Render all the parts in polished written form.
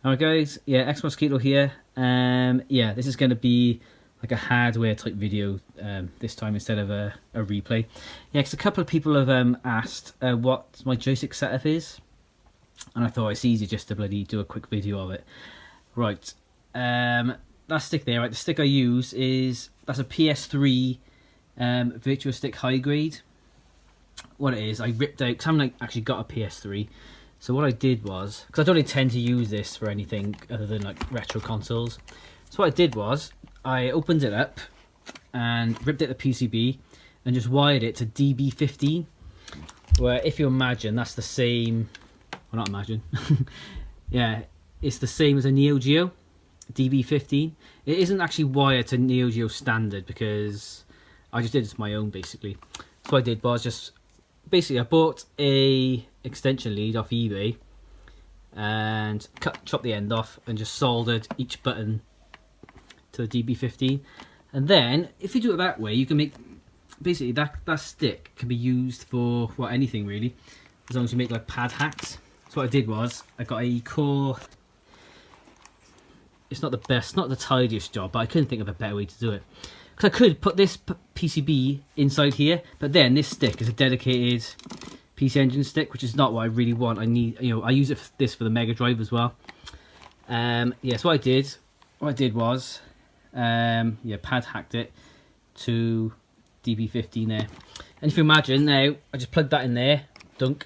Alright guys, yeah, Xmosquito here. Yeah, this is going to be like a hardware type video this time instead of a replay. Yeah, because a couple of people have asked what my joystick setup is, and I thought it's easier just to bloody do a quick video of it. Right, that stick there, right, the stick I use that's a PS3 Virtual Stick high grade. What it is, I ripped out, because I haven't actually got a PS3. So what I did was, because I don't intend to use this for anything other than like retro consoles. So what I did was, I opened it up and ripped out the PCB and just wired it to DB15. Where if you imagine, that's the same, well not imagine, yeah, it's the same as a Neo Geo, DB15. It isn't actually wired to Neo Geo standard because I just did it to my own basically. So what I did was just, basically I bought a extension lead off eBay and chopped the end off and just soldered each button to the DB15. And then if you do it that way, you can make basically that stick can be used for anything really, as long as you make like pad hacks. So what I did was I got a core. It's not the best, not the tidiest job, but I couldn't think of a better way to do it. Because I could put this PCB inside here, but then this stick is a dedicated PC Engine stick, which is not what I really want. I need, I use this for the Mega Drive as well. Yeah, so what I did was, yeah, pad hacked it to DB15 there. And if you imagine now, I just plugged that in there, dunk,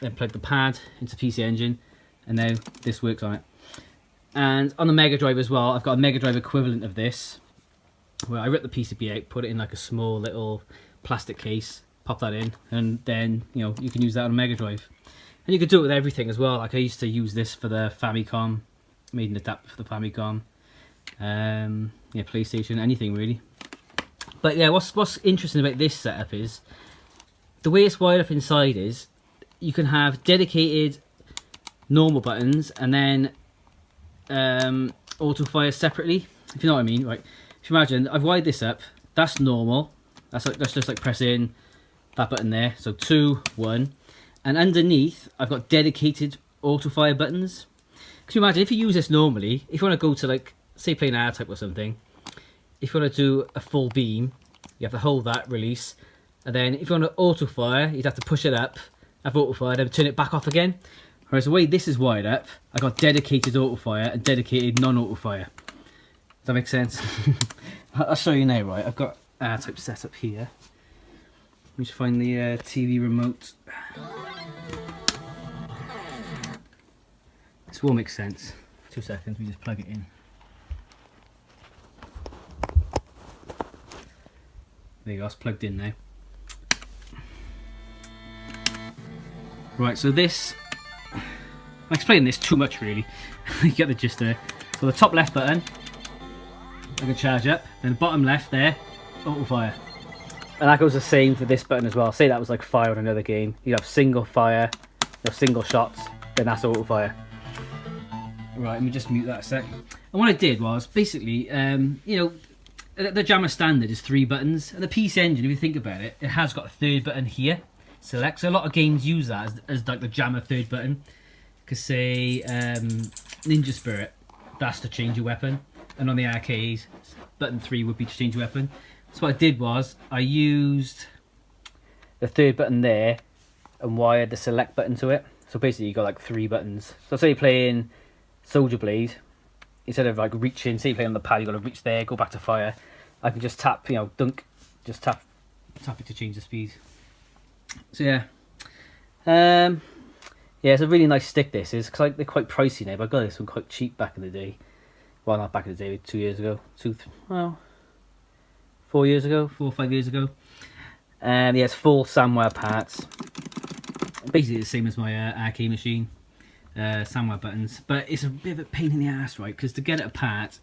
then plugged the pad into PC Engine, and now this works on it. And on the Mega Drive as well, I've got a Mega Drive equivalent of this, where I ripped the PCB out, put it in like a small little plastic case, pop that in, and then you can use that on a Mega Drive. And you could do it with everything as well. Like I used to use this for the Famicom, made an adapter for the Famicom, yeah, PlayStation, anything really. But yeah, what's interesting about this setup is the way it's wired up inside is you can have dedicated normal buttons and then auto fire separately, if you know what I mean. Right, if you imagine, I've wired this up, that's normal, that's just like pressing that button there, so 2, 1, and underneath I've got dedicated auto fire buttons. Can you imagine if you use this normally, if you want to go to like say playing R-Type or something, if you want to do a full beam, you have to hold that, release, and then if you want to auto fire, you'd have to push it up, have auto fire, then turn it back off again. Whereas the way this is wired up, I got dedicated auto fire and dedicated non-auto fire. Does that make sense? I'll show you now. Right, I've got R-Type set up here. Let me just find the TV remote. This will make sense. 2 seconds, we just plug it in. There you go, it's plugged in now. Right, so this, I'm explaining this too much really. You get the gist of it. So the top left button, I can charge up, then the bottom left there, auto fire. And that goes the same for this button as well. Say that was like fire on another game. You have single fire, single shots, then that's auto fire. Right, let me just mute that a sec. And what I did was basically, the Jammer standard is 3 buttons, and the PC Engine, if you think about it, it has got a 3rd button here, select. So a lot of games use that as like the Jammer 3rd button. Because say Ninja Spirit, that's to change your weapon, and on the arcade, button 3 would be to change your weapon. So what I did was I used the 3rd button there and wired the select button to it. So basically you got like 3 buttons. So say you're playing Soldier Blade, instead of like reaching, say you're playing on the pad, you got to reach there, go back to fire. I can just tap, dunk, just tap it to change the speed. So yeah, yeah, it's a really nice stick. This is because they're quite pricey now, but I got this one quite cheap back in the day. Well, not back in the day, 2 years ago, 4 years ago, 4 or 5 years ago. Yeah, it's full Samware parts. Basically the same as my arcade machine. Samware buttons, but it's a bit of a pain in the ass, right? Because to get it apart,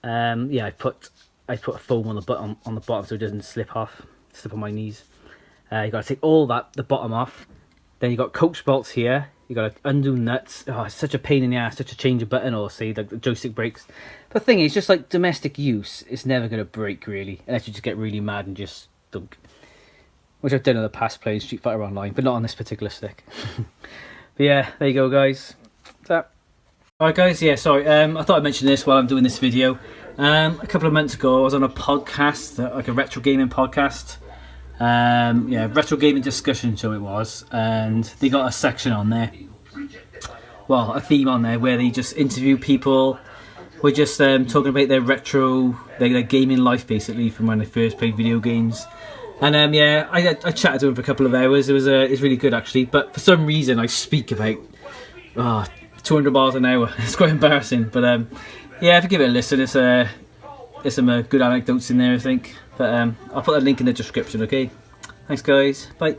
yeah, I put a foam on the bottom so it doesn't slip on my knees. You got to take all the bottom off. Then you got coach bolts here. You got to undo nuts. Oh, it's such a pain in the ass to change a button or say like the joystick breaks. But the thing is, just like domestic use, it's never going to break really, unless you just get really mad and just dunk. Which I've done in the past playing Street Fighter Online, but not on this particular stick. But yeah, there you go guys. What's up? Alright guys, yeah, sorry, I thought I'd mention this while I'm doing this video. A couple of months ago I was on a podcast, like a retro gaming podcast. Yeah, retro gaming discussion show it was, and they got a section on there, well, a theme on there where they just interview people. We're just talking about their retro, their gaming life basically from when they first played video games. And yeah, I chatted to them for a couple of hours. It was really good actually, but for some reason I speak about 200 miles an hour. It's quite embarrassing, but yeah, if you give it a listen, there's some good anecdotes in there, I think. But I'll put a link in the description. Okay, thanks guys, bye.